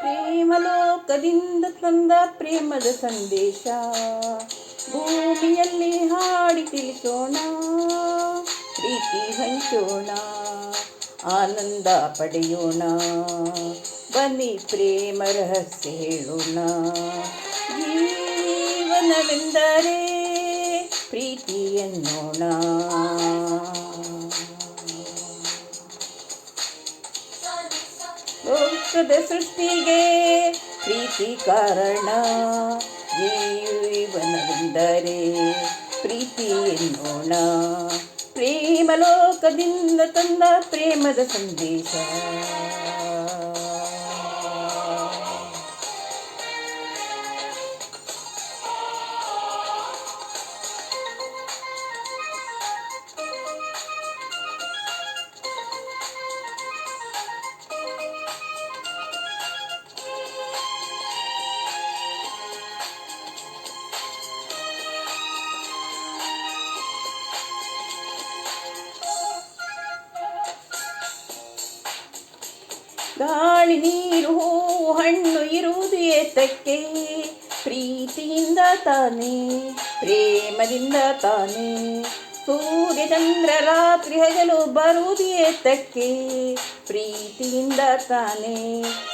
ಪ್ರೇಮಲೋಕದಿಂದ ತಂದ ಪ್ರೇಮದ ಸಂದೇಶ ಭೂಮಿಯಲ್ಲಿ ಹಾಡಿ ತಿಳಿಸೋಣ, ಪ್ರೀತಿ ಹಂಚೋಣ, ಆನಂದ ಪಡೆಯೋಣ. ಬನ್ನಿ ಪ್ರೇಮ ರಹಸ್ಯ ಹೇಳೋಣ. ಜೀವನವೆಂದರೆ ಪ್ರೀತಿ ಎನ್ನೋಣ. ಲೋಕದ ಸೃಷ್ಟಿಗೆ ಪ್ರೀತಿ ಕಾರಣ, ಜೀವನವೆಂದರೆ ಪ್ರೀತಿ ಎನ್ನೋಣ. ಪ್ರೇಮ ಲೋಕದಿಂದ ತಂದ ಪ್ರೇಮದ ಸಂದೇಶ. ಗಾಳಿ ನೀರು ಹೂವು ಹಣ್ಣು ಇರುವುದು ಏತಕ್ಕೆ? ಪ್ರೀತಿಯಿಂದ ತಾನೇ, ಪ್ರೇಮದಿಂದ ತಾನೇ. ಸೂರ್ಯ ಚಂದ್ರ ರಾತ್ರಿ ಹಗಲು ಬರುವುದು ಏತಕ್ಕೆ? ಪ್ರೀತಿಯಿಂದ ತಾನೇ,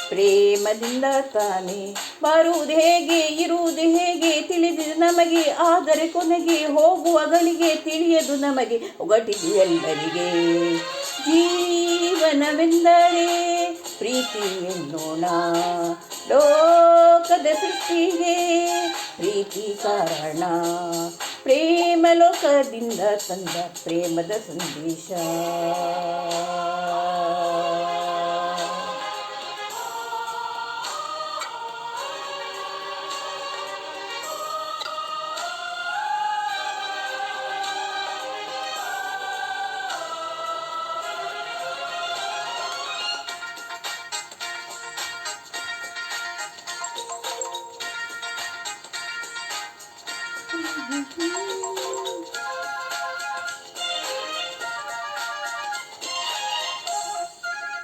ಪ್ರೇಮದಿಂದ ತಾನೇ. ಬರುವುದು ಹೇಗೆ, ಇರುವುದು ಹೇಗೆ ತಿಳಿದಿದೆ ನಮಗೆ, ಆದರೆ ಕೊನೆಗೆ ಹೋಗುವಗಳಿಗೆ ತಿಳಿಯದು ನಮಗೆ. ಒಗಟಿದು ಎಲ್ಲರಿಗೆ ಜೀವನವೆಂದರೆ ಪ್ರೀತಿ ಎನ್ನೋಣ. ಲೋಕದ ಸೃಷ್ಟಿಗೆ ಪ್ರೀತಿ ಕಾರಣ, ಪ್ರೇಮ ಲೋಕದಿಂದ ತಂದ ಪ್ರೇಮದ ಸಂದೇಶ.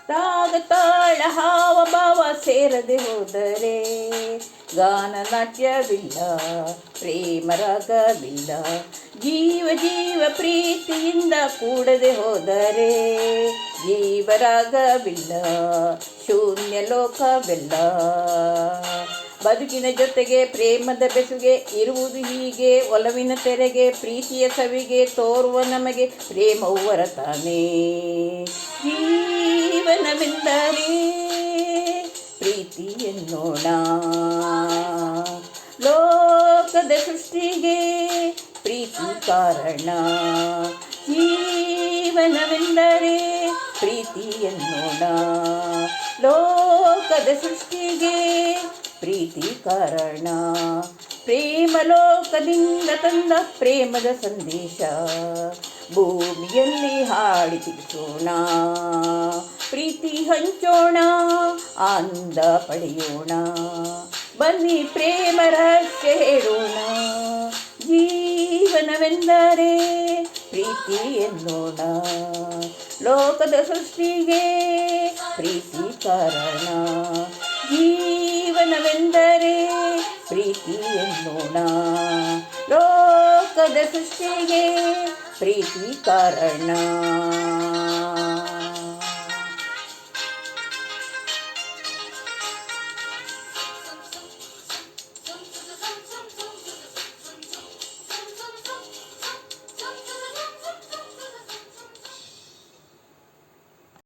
ರಾಗ ತಾಳ ಹಾವ ಭಾವ ಸೇರದೆ ಹೋದರೆ ಗಾನ ನಾಟ್ಯವಿಲ್ಲ, ಪ್ರೇಮ ರಾಗವಿಲ್ಲ. ಜೀವ ಜೀವ ಪ್ರೀತಿಯಿಂದ ಕೂಡದೆ ಹೋದರೆ ಜೀವರಾಗವಿಲ್ಲ, ಶೂನ್ಯ ಲೋಕವೆಲ್ಲ. ಬದುಕಿನ ಜೊತೆಗೆ ಪ್ರೇಮದ ಬೆಸುಗೆ ಇರುವುದು ಹೀಗೆ, ಒಲವಿನ ತೆರೆಗೆ ಪ್ರೀತಿಯ ಸವಿಗೆ ತೋರುವ ನಮಗೆ ಪ್ರೇಮವು ವರತಾನೆ. ಜೀವನವೆಂದರೆ ಪ್ರೀತಿ ಎನ್ನೋಣ. ಲೋಕದ ಸೃಷ್ಟಿಗೆ ಪ್ರೀತಿ ಕಾರಣ, ಜೀವನವೆಂದರೆ ಪ್ರೀತಿ ಎನ್ನೋಣ. ಲೋಕದ ಸೃಷ್ಟಿಗೆ ಪ್ರೀತಿ ಕಾರಣ, ಪ್ರೇಮ ಲೋಕದಿಂದ ತಂದ ಪ್ರೇಮದ ಸಂದೇಶ. ಭೂಮಿಯಲ್ಲಿ ಹಾಡಿ ತಿಳಿಸೋಣ, ಪ್ರೀತಿ ಹಂಚೋಣ, ಆನಂದ ಪಡೆಯೋಣ. ಬನ್ನಿ ಪ್ರೇಮ ರಹಸ್ಯ ಹೇಳೋಣ. ಜೀವನವೆಂದರೆ ಪ್ರೀತಿ ಎನ್ನೋಣ. ಲೋಕದ ಸೃಷ್ಟಿಗೆ ಪ್ರೀತಿ ಕಾರಣ, ಜೀವನವೆಂದರೆ ಪ್ರೀತಿ ಎನ್ನೋಣ. ಲೋಕದ ಸೃಷ್ಟಿಗೆ ಪ್ರೀತಿ ಕಾರಣ.